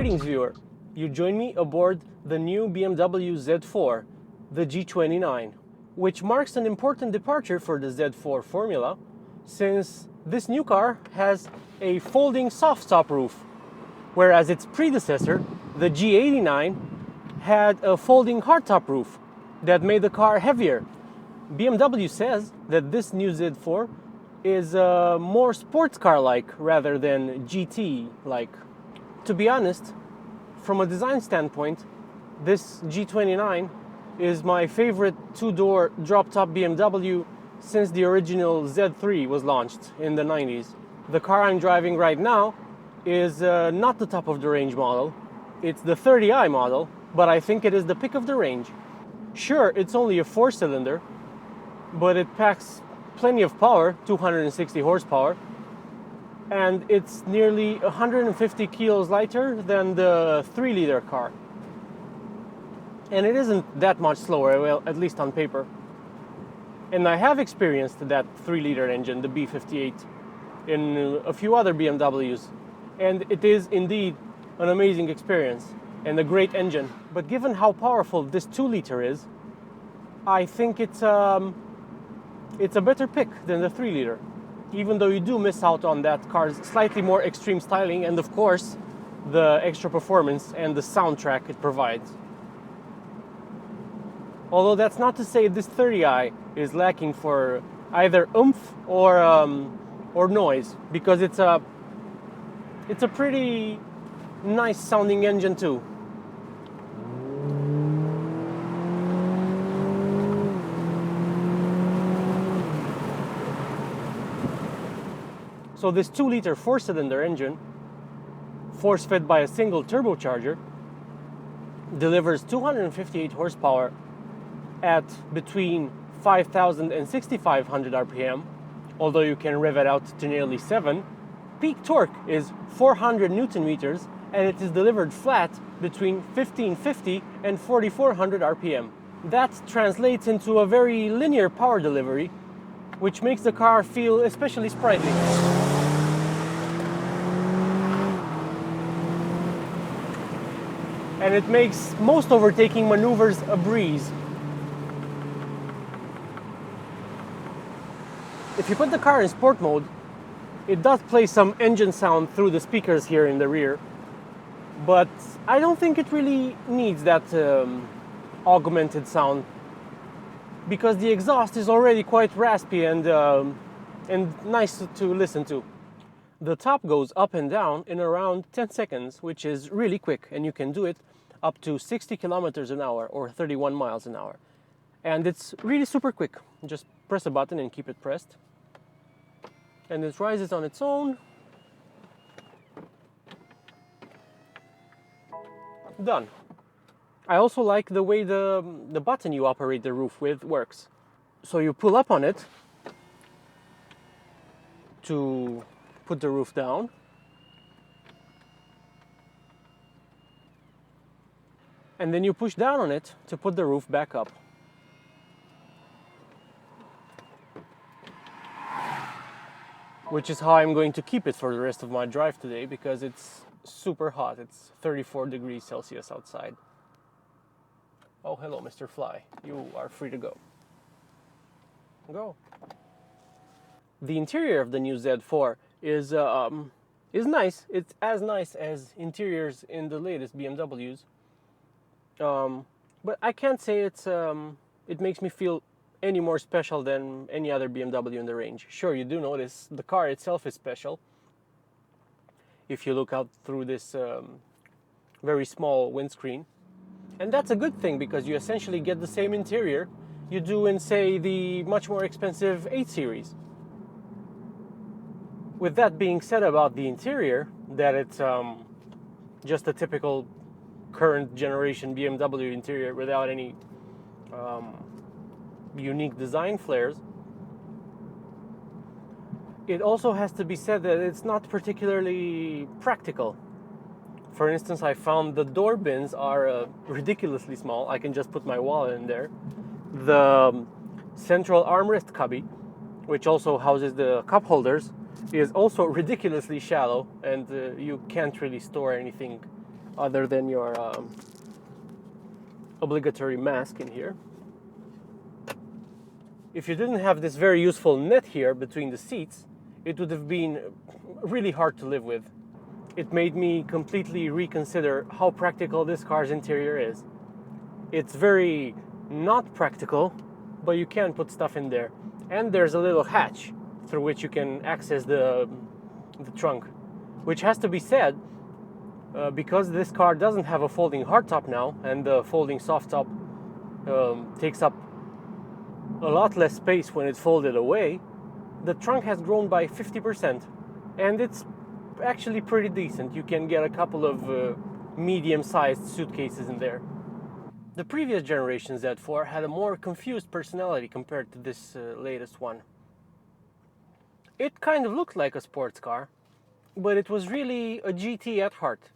Greetings viewer, you join me aboard the new BMW Z4, the G29, which marks an important departure for the Z4 formula, since this new car has a folding soft top roof, whereas its predecessor, the G89, had a folding hardtop roof that made the car heavier. BMW says that this new Z4 is more sports car-like rather than GT-like. To be honest, from a design standpoint, this G29 is my favorite two-door drop-top BMW since the original Z3 was launched in the 90s. The car I'm driving right now is not the top-of-the-range model. It's the 30i model, but I think it is the pick of the range. Sure, it's only a 4-cylinder, but it packs plenty of power, 260 horsepower, and it's nearly 150 kilos lighter than the 3-liter car. And it isn't that much slower, well, at least on paper. And I have experienced that 3-liter engine, the B58, in a few other BMWs, and it is indeed an amazing experience and a great engine. But given how powerful this 2-liter is, I think it's a better pick than the 3-liter, even though you do miss out on that car's slightly more extreme styling and, of course, the extra performance and the soundtrack it provides. Although that's not to say this 30i is lacking for either oomph or noise, because it's a pretty nice sounding engine too. So this 2-liter 4-cylinder engine, force-fed by a single turbocharger, delivers 258 horsepower at between 5,000 and 6,500 RPM, although you can rev it out to nearly 7. Peak torque is 400 Newton meters, and it is delivered flat between 1,550 and 4,400 RPM. That translates into a very linear power delivery, which makes the car feel especially sprightly. And it makes most overtaking maneuvers a breeze. If you put the car in sport mode, it does play some engine sound through the speakers here in the rear, but I don't think it really needs that augmented sound, because the exhaust is already quite raspy and nice to listen to. The top goes up and down in around 10 seconds, which is really quick, and you can do it up to 60 kilometers an hour or 31 miles an hour. And it's really super quick. Just press a button and keep it pressed. And it rises on its own. Done. I also like the way the button you operate the roof with works. So you pull up on it to put the roof down. And then you push down on it to put the roof back up. Which is how I'm going to keep it for the rest of my drive today, because it's super hot. It's 34 degrees Celsius outside. Oh, hello, Mr. Fly. You are free to go. Go. The interior of the new Z4 is nice. It's as nice as interiors in the latest BMWs. But I can't say it makes me feel any more special than any other BMW in the range. Sure, you do notice the car itself is special if you look out through this very small windscreen. And that's a good thing, because you essentially get the same interior you do in, say, the much more expensive 8 Series. With that being said about the interior, that it's just a typical current generation BMW interior without any unique design flares, it also has to be said that it's not particularly practical. For instance, I found the door bins are ridiculously small. I can just put my wallet in there. The central armrest cubby, which also houses the cup holders, is also ridiculously shallow, and you can't really store anything other than your obligatory mask in here. If you didn't have this very useful net here between the seats, it would have been really hard to live with. It made me completely reconsider how practical this car's interior is. It's very not practical, but you can put stuff in there. And there's a little hatch through which you can access the trunk, which has to be said, because this car doesn't have a folding hardtop now, and the folding soft top takes up a lot less space when it's folded away. The trunk has grown by 50%, and it's actually pretty decent. You can get a couple of medium-sized suitcases in there. The previous generation Z4 had a more confused personality compared to this latest one. It kind of looked like a sports car, but it was really a GT at heart.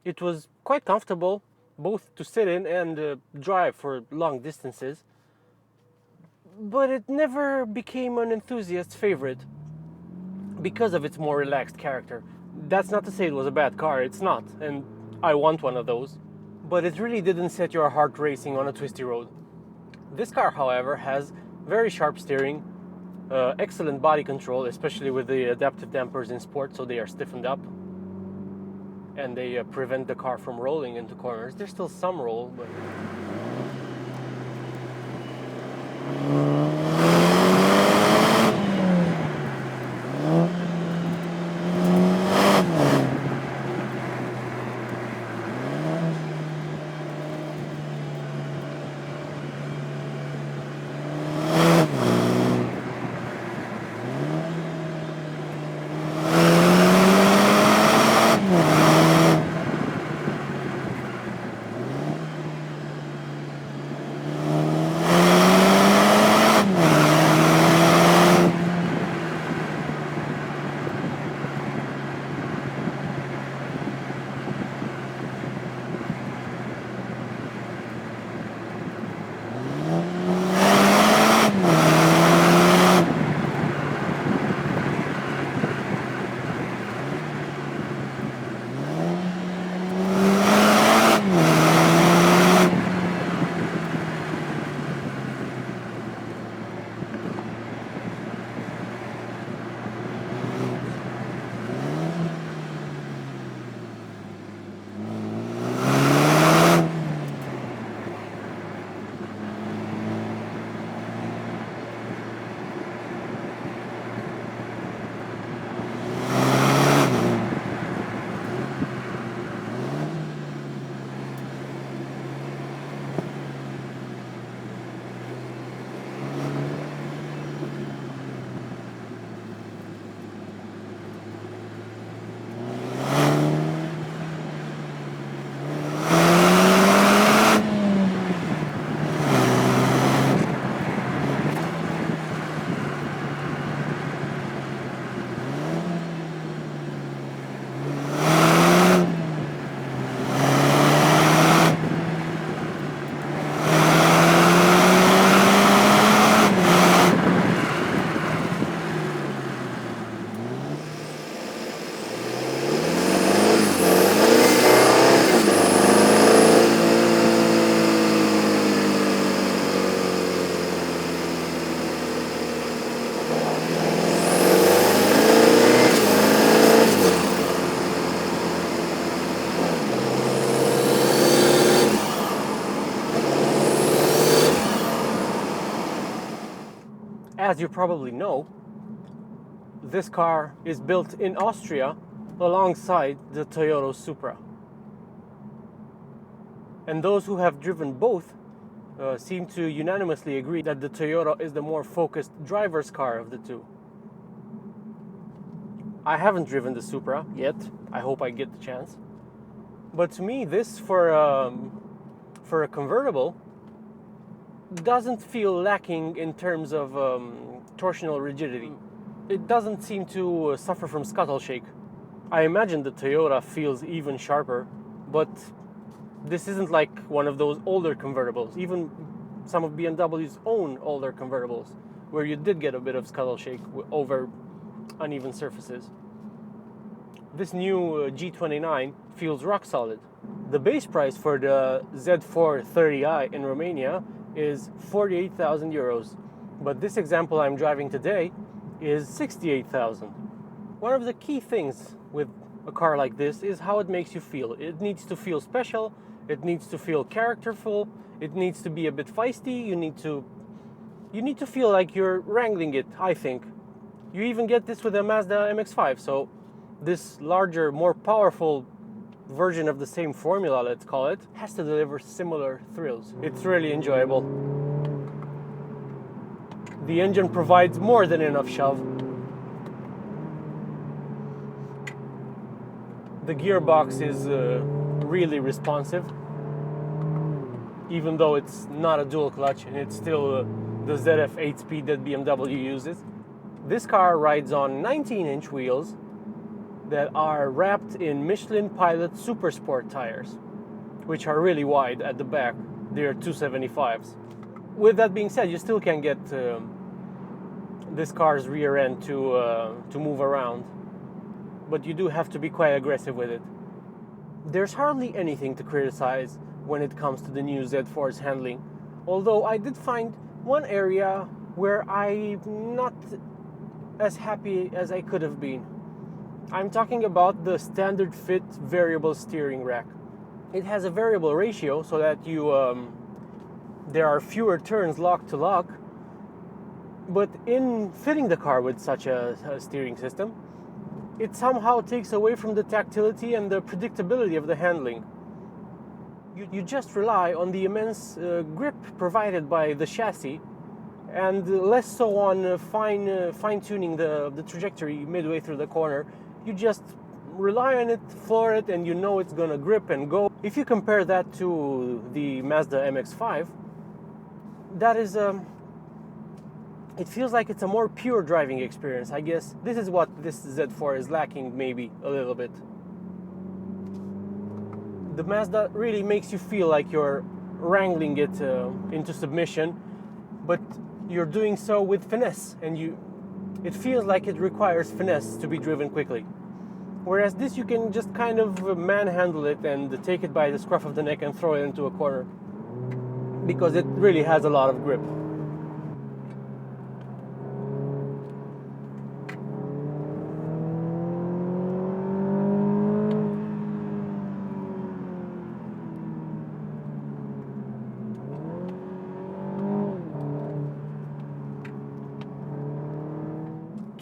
It was quite comfortable, both to sit in and drive for long distances, but it never became an enthusiast's favorite because of its more relaxed character. That's not to say it was a bad car, it's not, and I want one of those, but it really didn't set your heart racing on a twisty road. This car, however, has very sharp steering, excellent body control, especially with the adaptive dampers in sport, so they are stiffened up and they prevent the car from rolling into corners. There's still some roll, but as you probably know, this car is built in Austria alongside the Toyota Supra. And those who have driven both seem to unanimously agree that the Toyota is the more focused driver's car of the two. I haven't driven the Supra yet. I hope I get the chance. But to me, this for a convertible doesn't feel lacking in terms of torsional rigidity. It doesn't seem to suffer from scuttle shake. I imagine the Toyota feels even sharper, but this isn't like one of those older convertibles, even some of BMW's own older convertibles, where you did get a bit of scuttle shake over uneven surfaces. this new G29 feels rock solid. The base price for the Z4 30i in Romania is 48,000 euros, but this example I'm driving today is 68,000. One of the key things with a car like this is how it makes you feel. It needs to feel special, it needs to feel characterful, it needs to be a bit feisty, you need to feel like you're wrangling it, I think. You even get this with a Mazda MX-5, so this larger, more powerful version of the same formula, let's call it, has to deliver similar thrills. It's really enjoyable. The engine provides more than enough shove. The gearbox is really responsive, even though it's not a dual clutch and it's still the ZF 8-speed that BMW uses. This car rides on 19-inch wheels that are wrapped in Michelin Pilot Super Sport tires, which are really wide at the back. They're 275s. With that being said, you still can get this car's rear end to move around, but you do have to be quite aggressive with it. There's hardly anything to criticize when it comes to the new Z4's handling, although I did find one area where I'm not as happy as I could have been. I'm talking about the standard fit variable steering rack. It has a variable ratio so that there are fewer turns lock to lock, but in fitting the car with such a steering system, it somehow takes away from the tactility and the predictability of the handling. You just rely on the immense grip provided by the chassis, and less so on fine-tuning the trajectory midway through the corner. You just rely on it, floor it, and you know it's gonna grip and go. If you compare that to the Mazda MX-5, that is it feels like it's a more pure driving experience. I guess this is what this Z4 is lacking, maybe a little bit. The Mazda really makes you feel like you're wrangling it into submission, but you're doing so with finesse, and it feels like it requires finesse to be driven quickly. Whereas this, you can just kind of manhandle it and take it by the scruff of the neck and throw it into a corner, because it really has a lot of grip.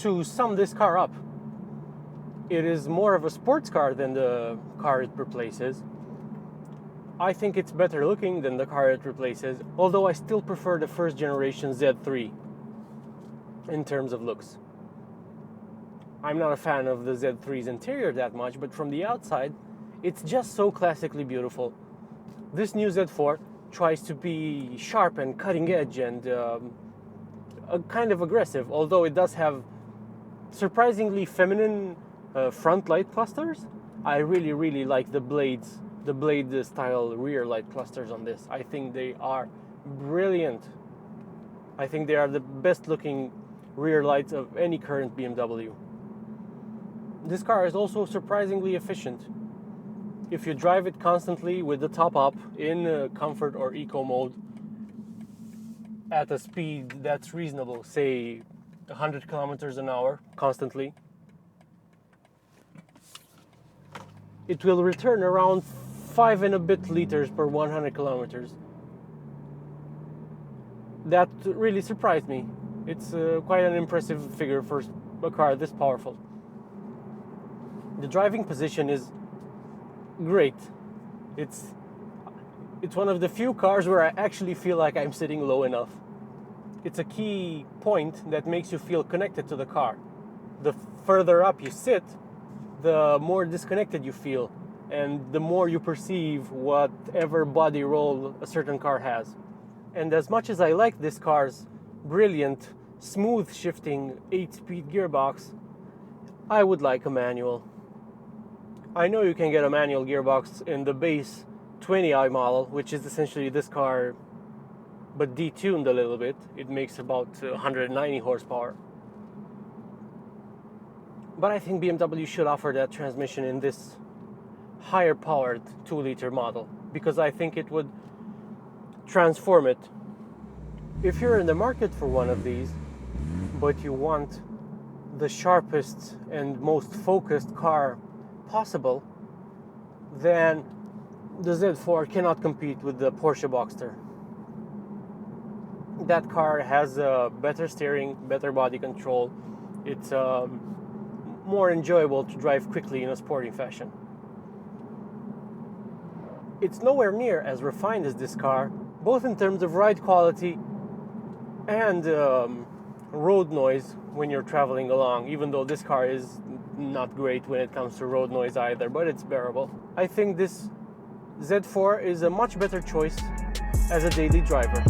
To sum this car up, it is more of a sports car than the car it replaces. I think it's better looking than the car it replaces, although I still prefer the first generation Z3 in terms of looks. I'm not a fan of the Z3's interior that much, but from the outside, it's just so classically beautiful. This new Z4 tries to be sharp and cutting edge and kind of aggressive, although it does have surprisingly feminine front light clusters. I really like the blade style rear light clusters on this. I think they are brilliant. I think they are the best looking rear lights of any current BMW. This car is also surprisingly efficient. If you drive it constantly with the top up in comfort or eco mode at a speed that's reasonable, say 100 kilometers an hour constantly, it will return around 5 and a bit liters per 100 kilometers. That really surprised me. It's quite an impressive figure for a car this powerful. The driving position is great. It's one of the few cars where I actually feel like I'm sitting low enough. It's a key point that makes you feel connected to the car. The further up you sit, the more disconnected you feel, and the more you perceive whatever body roll a certain car has. And as much as I like this car's brilliant, smooth shifting 8-speed gearbox, I would like a manual. I know you can get a manual gearbox in the base 20i model, which is essentially this car but detuned a little bit. It makes about 190 horsepower. But I think BMW should offer that transmission in this higher powered 2-liter model, because I think it would transform it. If you're in the market for one of these, but you want the sharpest and most focused car possible, then the Z4 cannot compete with the Porsche Boxster. That car has better steering, better body control. It's more enjoyable to drive quickly in a sporting fashion. It's nowhere near as refined as this car, both in terms of ride quality and road noise when you're traveling along, even though this car is not great when it comes to road noise either, but it's bearable. I think this Z4 is a much better choice as a daily driver.